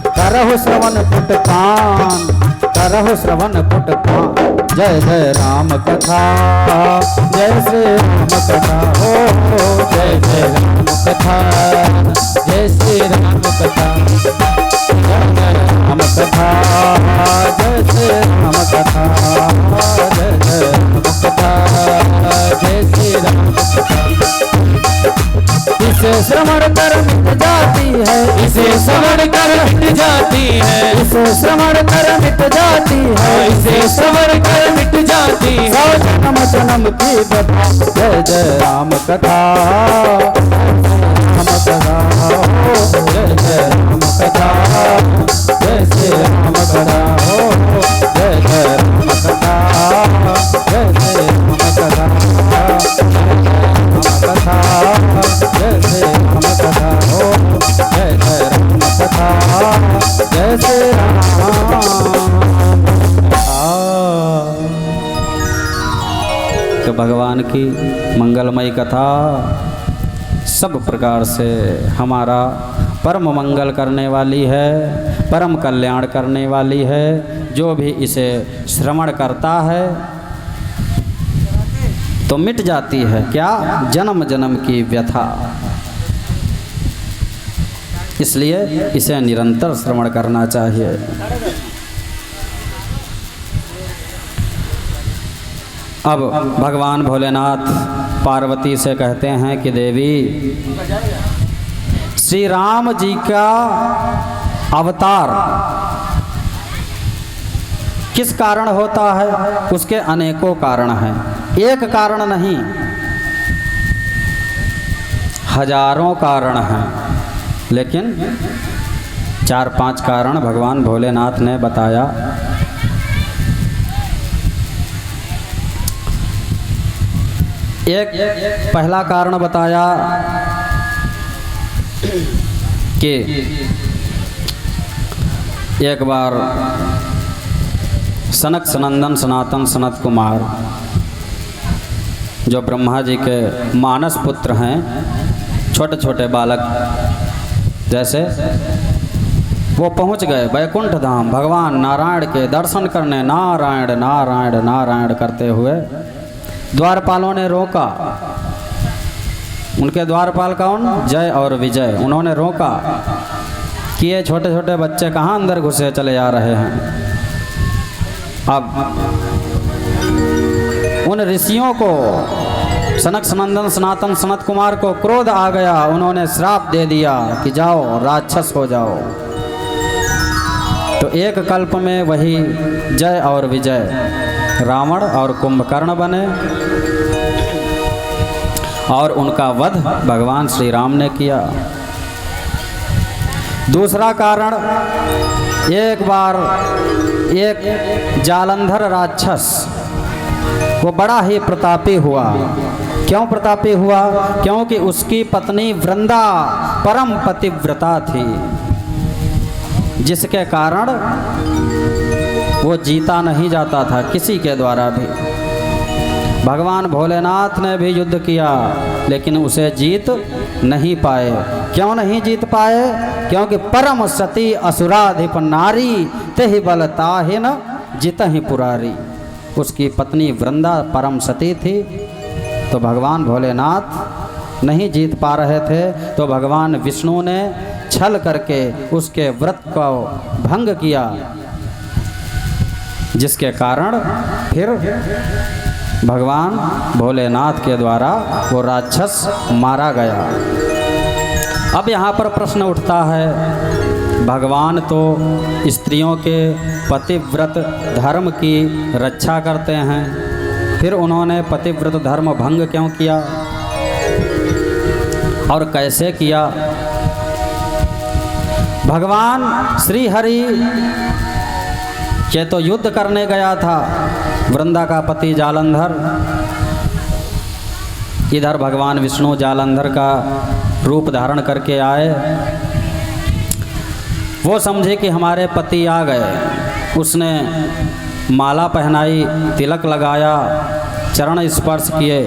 करहु श्रवण पुट पान, करहु श्रवण पुट पान। जय जय राम कथा, जय श्री राम कथा हो, जय जय राम कथा, जय श्री राम कथा, जय जय राम कथा, जय श्री राम कथा, जय जय राम कथा, जय श्री राम कथा। इसे श्रवण कर मिट जाती है, इसे श्रवण कर मिट जाती है, इसे श्रवण कर मिट जाती है, इसे श्रवण कर मिट जाती है। सौ जन्म जन्म की व्यथा। जय जय राम कथा, राम कथा हो, जय जय राम कथा, जय श्री राम कथा हो, जय जय राम कथा, जय श्री राम कथा, कथा, जय श्री राम कथा हो, जय जय राम कथा, जय श्री राम। तो भगवान की मंगलमयी कथा सब प्रकार से हमारा परम मंगल करने वाली है, परम कल्याण करने वाली है। जो भी इसे श्रवण करता है तो मिट जाती है क्या, जन्म जन्म की व्यथा। इसलिए इसे निरंतर श्रवण करना चाहिए। अब भगवान भोलेनाथ पार्वती से कहते हैं कि देवी, श्री राम जी का अवतार किस कारण होता है? उसके अनेकों कारण हैं, एक कारण नहीं, हजारों कारण हैं, लेकिन 4-5 कारण भगवान भोलेनाथ ने बताया। एक पहला कारण बताया कि एक बार सनक सनंदन सनातन सनत कुमार जो ब्रह्मा जी के मानस पुत्र हैं, छोटे छोटे बालक जैसे, वो पहुंच गए वैकुंठ धाम भगवान नारायण के दर्शन करने। नारायण नारायण नारायण करते हुए द्वारपालों ने रोका। उनके द्वारपाल कौन? जय और विजय। उन्होंने रोका कि ये छोटे छोटे बच्चे कहाँ अंदर घुसे चले आ रहे हैं। अब उन ऋषियों को, सनक सनंदन सनातन सनत कुमार को क्रोध आ गया। उन्होंने श्राप दे दिया कि जाओ राक्षस हो जाओ। तो एक कल्प में वही जय और विजय रावण और कुंभकर्ण बने और उनका वध भगवान श्री राम ने किया। दूसरा कारण, एक बार एक जालंधर राक्षस, वो बड़ा ही प्रतापी हुआ। क्यों प्रतापी हुआ? क्योंकि उसकी पत्नी वृंदा परम पतिव्रता थी, जिसके कारण वो जीता नहीं जाता था किसी के द्वारा भी। भगवान भोलेनाथ ने भी युद्ध किया लेकिन उसे जीत नहीं पाए। क्यों नहीं जीत पाए? क्योंकि परम सती असुराधिप नारी तेहि बल ताहि न जितहि पुरारी। उसकी पत्नी वृंदा परम सती थी, तो भगवान भोलेनाथ नहीं जीत पा रहे थे। तो भगवान विष्णु ने छल करके उसके व्रत को भंग किया, जिसके कारण फिर भगवान भोलेनाथ के द्वारा वो राक्षस मारा गया। अब यहाँ पर प्रश्न उठता है, भगवान तो स्त्रियों के पतिव्रत धर्म की रक्षा करते हैं, फिर उन्होंने पतिव्रत धर्म भंग क्यों किया और कैसे किया? भगवान श्री हरि के तो युद्ध करने गया था वृंदा का पति जालंधर, इधर भगवान विष्णु जालंधर का रूप धारण करके आए। वो समझे कि हमारे पति आ गए। उसने माला पहनाई, तिलक लगाया, चरण स्पर्श किए,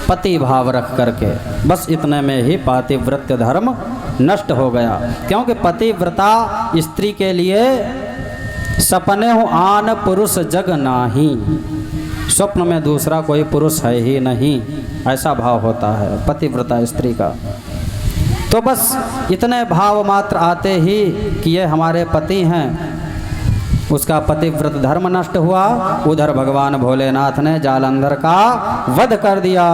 पति भाव रख करके। बस इतने में ही पातिव्रत्य धर्म नष्ट हो गया, क्योंकि पतिव्रता स्त्री के लिए सपने हूँ आन पुरुष जग नाही, स्वप्न में दूसरा कोई पुरुष है ही नहीं, ऐसा भाव होता है पतिव्रता स्त्री का। तो बस इतने भाव मात्र आते ही कि ये हमारे पति हैं, उसका पतिव्रत धर्म नष्ट हुआ। उधर भगवान भोलेनाथ ने जालंधर का वध कर दिया।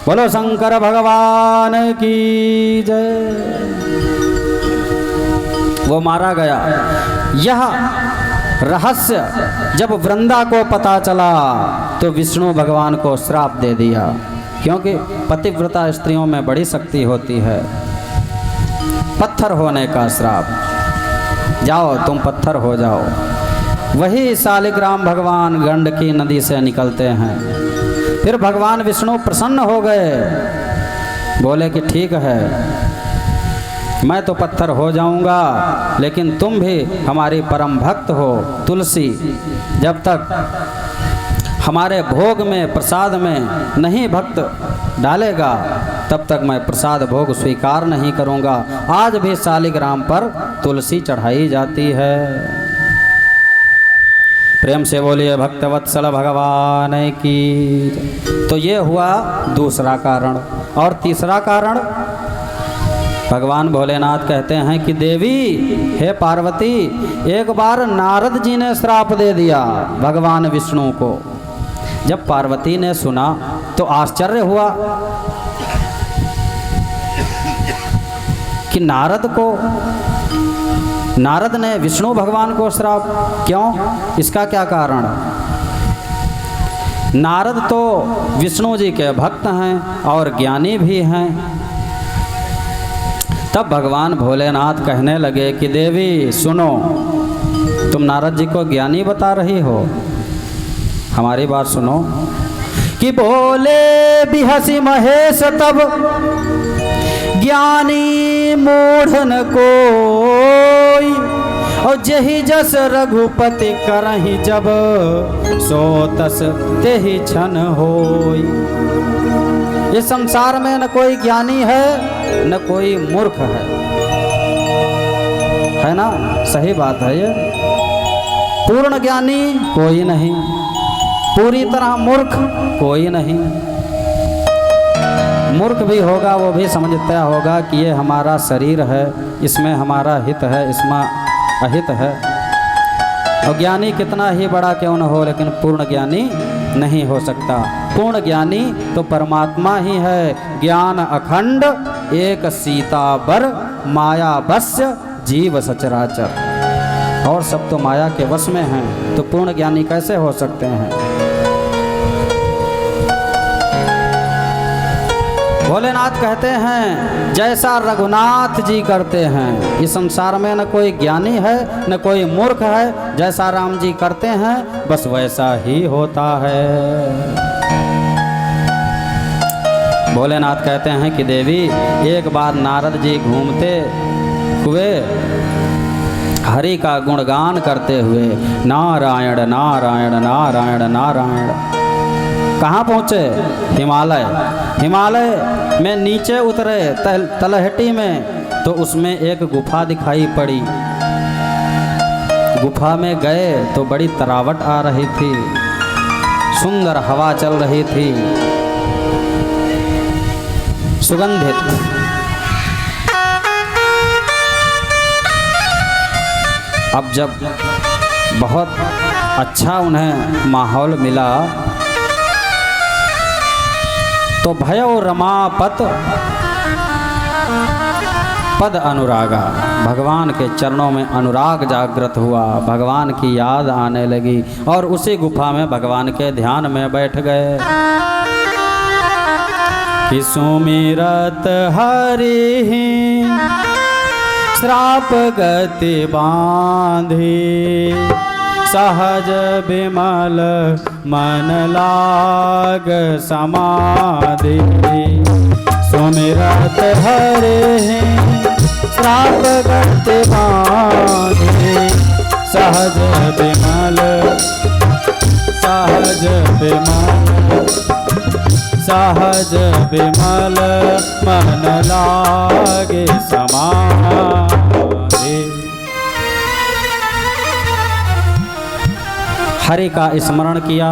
बोलो शंकर भगवान की जय। वो मारा गया। यह रहस्य जब वृंदा को पता चला तो विष्णु भगवान को श्राप दे दिया, क्योंकि पतिव्रता स्त्रियों में बड़ी शक्ति होती है। पत्थर होने का श्राप, जाओ तुम पत्थर हो जाओ। वही शालिग्राम भगवान गंडकी नदी से निकलते हैं। फिर भगवान विष्णु प्रसन्न हो गए, बोले कि ठीक है, मैं तो पत्थर हो जाऊंगा, लेकिन तुम भी हमारी परम भक्त हो तुलसी, जब तक हमारे भोग में प्रसाद में नहीं भक्त डालेगा तब तक मैं प्रसाद भोग स्वीकार नहीं करूंगा। आज भी शालिग्राम पर तुलसी चढ़ाई जाती है। प्रेम से बोलिए भक्तवत्सल भगवान की। तो ये हुआ दूसरा कारण। और तीसरा कारण, भगवान भोलेनाथ कहते हैं कि देवी हे पार्वती, एक बार नारद जी ने श्राप दे दिया भगवान विष्णु को। जब पार्वती ने सुना तो आश्चर्य हुआ कि नारद ने विष्णु भगवान को श्राप क्यों, इसका क्या कारण। नारद तो विष्णु जी के भक्त हैं और ज्ञानी भी हैं। तब भगवान भोलेनाथ कहने लगे कि देवी सुनो, तुम नारद जी को ज्ञानी बता रही हो, हमारी बात सुनो। कि बोले भी हंसी महेश तब ज्ञानी मूढ़न कोई, और जही जस रघुपति करहि जब सो तस तेहि छन होई। इस संसार में न कोई ज्ञानी है न कोई मूर्ख है ना, सही बात है ये। पूर्ण ज्ञानी कोई नहीं, पूरी तरह मूर्ख कोई नहीं। मूर्ख भी होगा वो भी समझता होगा कि ये हमारा शरीर है, इसमें हमारा हित है, इसमें अहित है। और ज्ञानी कितना ही बड़ा क्यों न हो, लेकिन पूर्ण ज्ञानी नहीं हो सकता। पूर्ण ज्ञानी तो परमात्मा ही है। ज्ञान अखंड एक सीता बर, माया वश्य जीव सचराचर। और सब तो माया के वश में हैं, तो पूर्ण ज्ञानी कैसे हो सकते हैं। भोलेनाथ कहते हैं जैसा रघुनाथ जी करते हैं, इस संसार में न कोई ज्ञानी है न कोई मूर्ख है, जैसा राम जी करते हैं बस वैसा ही होता है। भोलेनाथ कहते हैं कि देवी, एक बार नारद जी घूमते हुए हरि का गुणगान करते हुए नारायण नारायण नारायण नारायण, कहाँ पहुँचे, हिमालय। हिमालय में नीचे उतरे तलहटी में, तो उसमें एक गुफा दिखाई पड़ी। गुफा में गए तो बड़ी तरावट आ रही थी, सुंदर हवा चल रही थी, सुगंधित। अब जब बहुत अच्छा उन्हें माहौल मिला तो भयो रमापत पद अनुरागा, भगवान के चरणों में अनुराग जागृत हुआ, भगवान की याद आने लगी और उसी गुफा में भगवान के ध्यान में बैठ गए। कि सुमिरत हरि श्राप गति बांधी, सहज विमल मन लाग समाधि। सुमिरत हरि श्राप गति बांधी, सहज विमल सहज विमल सहज विमल मन लागे समाधि। हरि का स्मरण किया,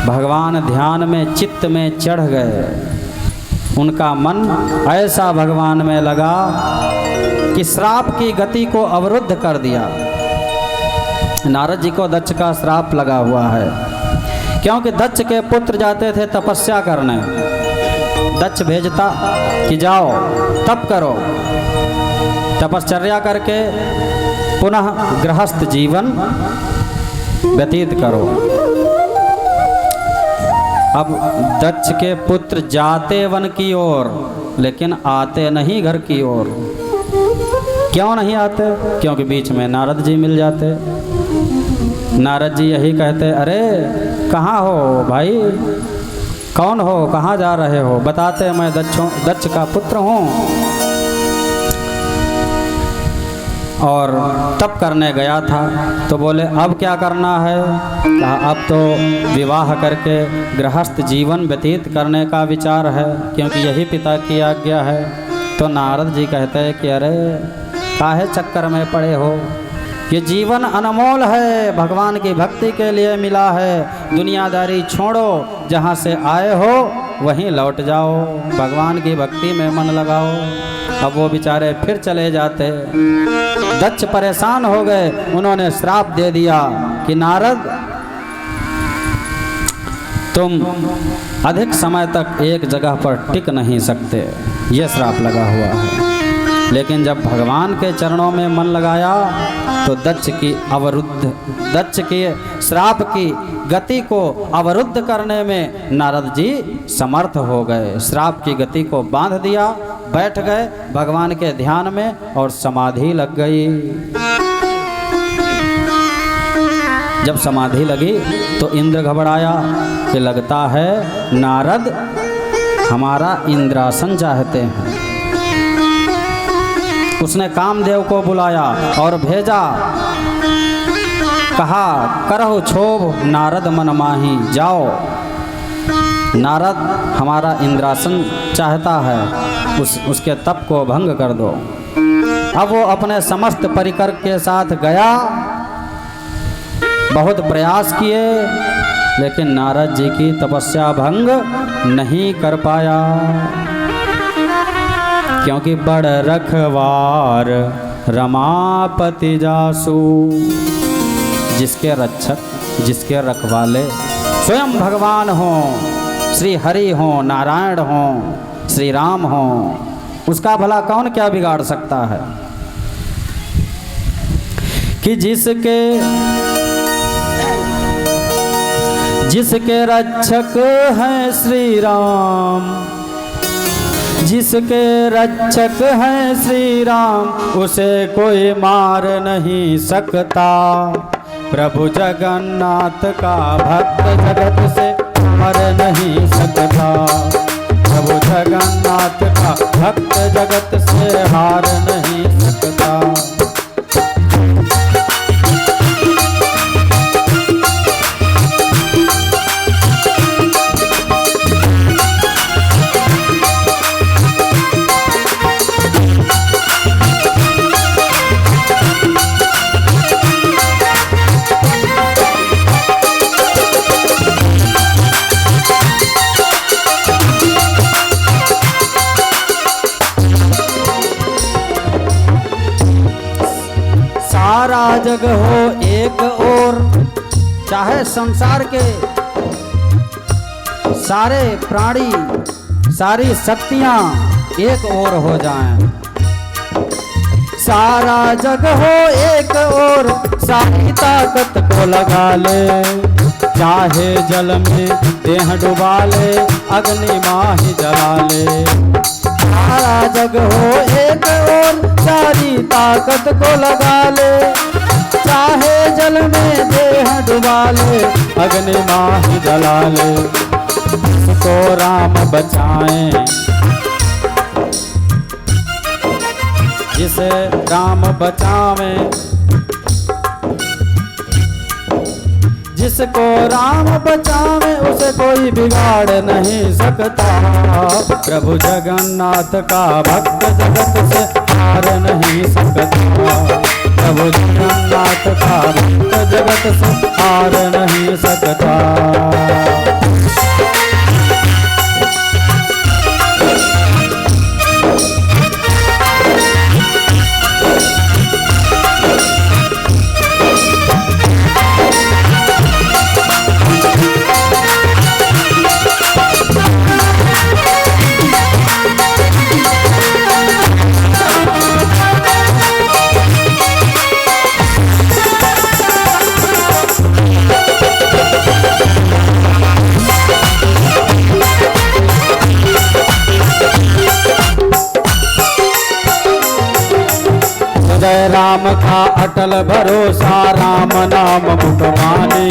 भगवान ध्यान में चित्त में चढ़ गए। उनका मन ऐसा भगवान में लगा कि श्राप की गति को अवरुद्ध कर दिया। नारद जी को दक्ष का श्राप लगा हुआ है, क्योंकि दक्ष के पुत्र जाते थे तपस्या करने। दक्ष भेजता कि जाओ तप करो, तपश्चर्या करके पुनः गृहस्थ जीवन व्यतीत करो। अब दक्ष के पुत्र जाते वन की ओर, लेकिन आते नहीं घर की ओर। क्यों नहीं आते? क्योंकि बीच में नारद जी मिल जाते। नारद जी यही कहते, अरे कहाँ हो भाई, कौन हो, कहाँ जा रहे हो? बताते, मैं दक्ष का पुत्र हूँ और तप करने गया था। तो बोले अब क्या करना है? कहा अब तो विवाह करके गृहस्थ जीवन व्यतीत करने का विचार है, क्योंकि यही पिता की आज्ञा है। तो नारद जी कहते हैं कि अरे काहे चक्कर में पड़े हो, ये जीवन अनमोल है, भगवान की भक्ति के लिए मिला है। दुनियादारी छोड़ो, जहाँ से आए हो वहीं लौट जाओ, भगवान की भक्ति में मन लगाओ। अब वो बेचारे फिर चले जाते। दक्ष परेशान हो गए, उन्होंने श्राप दे दिया कि नारद तुम अधिक समय तक एक जगह पर टिक नहीं सकते, ये श्राप लगा हुआ है। लेकिन जब भगवान के चरणों में मन लगाया तो दक्ष के श्राप की गति को अवरुद्ध करने में नारद जी समर्थ हो गए। श्राप की गति को बांध दिया, बैठ गए भगवान के ध्यान में और समाधि लग गई। जब समाधि लगी तो इंद्र घबराया कि लगता है नारद हमारा इंद्रासन चाहते हैं। उसने कामदेव को बुलाया और भेजा, कहा करहु क्षोभ नारद मन माही, जाओ नारद हमारा इंद्रासन चाहता है, उसके तप को भंग कर दो। अब वो अपने समस्त परिकर के साथ गया, बहुत प्रयास किए, लेकिन नारद जी की तपस्या भंग नहीं कर पाया, क्योंकि बड़ रखवार रमापति जासू, जिसके रक्षक जिसके रखवाले स्वयं भगवान हों, श्री हरि हों, नारायण हों, श्री राम हों, उसका भला कौन क्या बिगाड़ सकता है? कि जिसके रक्षक हैं श्री राम, जिसके रक्षक हैं श्री राम, उसे कोई मार नहीं सकता। प्रभु जगन्नाथ का भक्त जगत से मर नहीं सकता। प्रभु जगन्नाथ का भक्त जगत से हार नहीं सकता। सारा जग हो एक ओर, चाहे संसार के सारे प्राणी सारी शक्तियां एक ओर हो जाएं। सारा जग हो एक ओर, सारी ताकत को लगा ले, चाहे जल में देह डुबा ले, अग्नि माही जला ले। सारा जग हो एक ओर, सारी ताकत को लगा ले, चाहे जल में देह डुबा ले, अग्नि माही जला ले। जिसको राम बचाएं, जिसे राम बचावें, जिसको राम बचावे उसे कोई बिगाड़ नहीं सकता। प्रभु जगन्नाथ का भक्त जगत से हार नहीं सकता। प्रभु जगन्नाथ का भक्त जगत से हार नहीं सकता। जय राम का अटल भरोसा राम नाम मुखवाणी।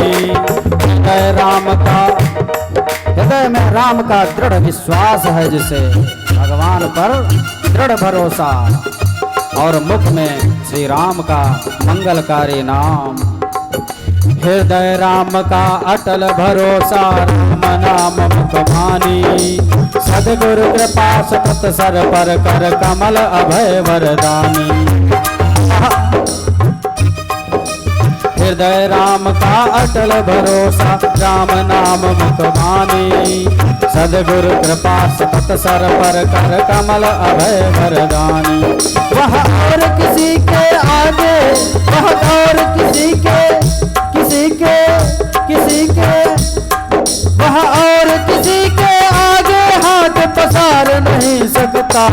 जय राम का हृदय में राम का दृढ़ विश्वास है, जिसे भगवान पर दृढ़ भरोसा, और मुख में श्री राम का मंगलकारी नाम। हृदय राम का अटल भरोसा राम नाम मुखवाणी। सद्गुरु कृपा सतत सर पर कर कमल अभय वरदानी। हृदय राम का अटल भरोसा राम नाम मुखवाणी। सद्गुरु कृपा सतत सर पर कर कमल अभय वरदानी। वह और किसी के आगे, वह और किसी के वह और किसी के आगे हाथ पसार नहीं सकता।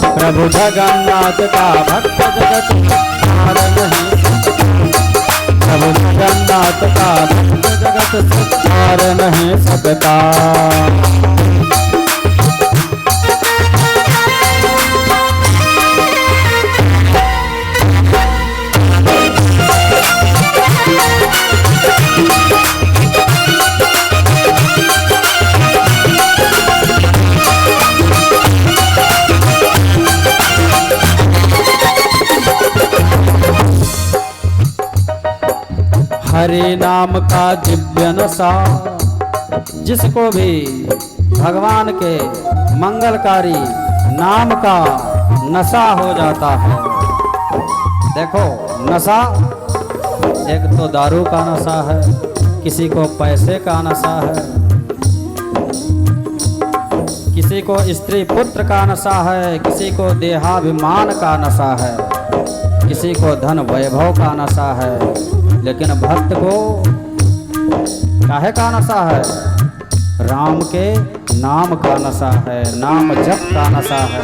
प्रभु जगन्नाथ का भक्त जगत हार नहीं सकता। प्रभु जगन्नाथ का भक्त जगत से हार नहीं सकता। हरि नाम का दिव्य नशा, जिसको भी भगवान के मंगलकारी नाम का नशा हो जाता है। देखो नशा, एक तो दारू का नशा है, किसी को पैसे का नशा है, किसी को स्त्री पुत्र का नशा है, किसी को देहाभिमान का नशा है, किसी को धन वैभव का नशा है। लेकिन भक्त को काहे का नशा है? राम के नाम का नशा है, नाम जप का नशा है।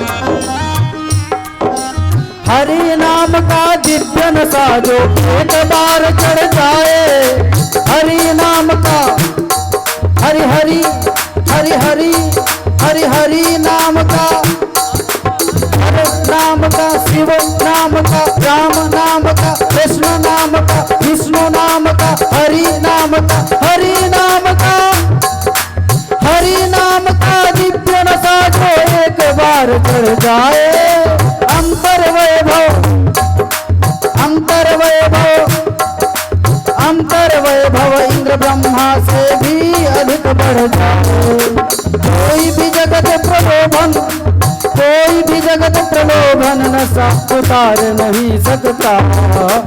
हरि नाम का दिव्य नशा जो एक बार चढ़ जाए। हरि नाम का हरि हरि हरि हरि हरि हरि नाम का, हरे नाम का, शिव नाम का, राम नाम का, कृष्ण नाम का, विष्णु नाम का, हरि नाम का, हरि नाम का, हरि नाम का दिव्य नशा जो एक बार चढ़ जाए। अंतर वैभव, अंतर वैभव, अंतर वैभव इंद्र ब्रह्मा से भी अधिक बढ़ जाए। कोई भी जगत प्रलोभन, कोई भी जगत प्रलोभन नशा उतार नहीं सकता।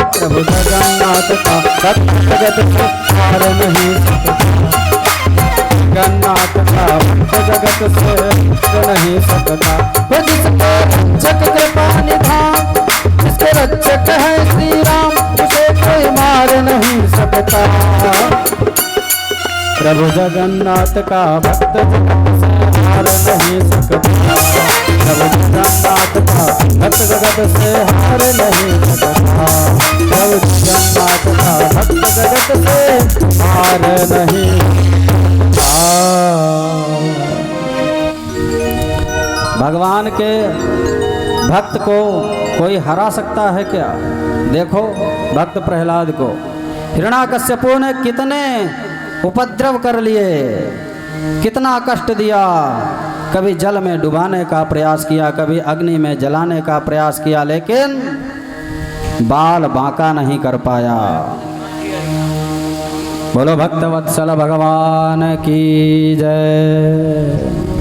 प्रभु जगन्नाथ का भक्त जगत से हार नहीं सकता। जगन्नाथ का भक्त जगत से नहीं सकता। वो जिसके रक्षक कृपा निधान, जिसके रक्षक है श्री राम, उसे कोई मार नहीं सकता। प्रभु जगन्नाथ का भक्त जगत से हार नहीं सकता। प्रभु जगन्नाथ का भक्त जगत से हार नहीं सकता। प्रभु जगन्नाथ का भक्त जगत से हार नहीं सकता। भगवान के भक्त को कोई हरा सकता है क्या? देखो भक्त प्रहलाद को हिरण्याकश्यपु ने कितने उपद्रव कर लिए, कितना कष्ट दिया। कभी जल में डुबाने का प्रयास किया, कभी अग्नि में जलाने का प्रयास किया, लेकिन बाल बांका नहीं कर पाया। बोलो भक्तवत्सल भगवान की जय।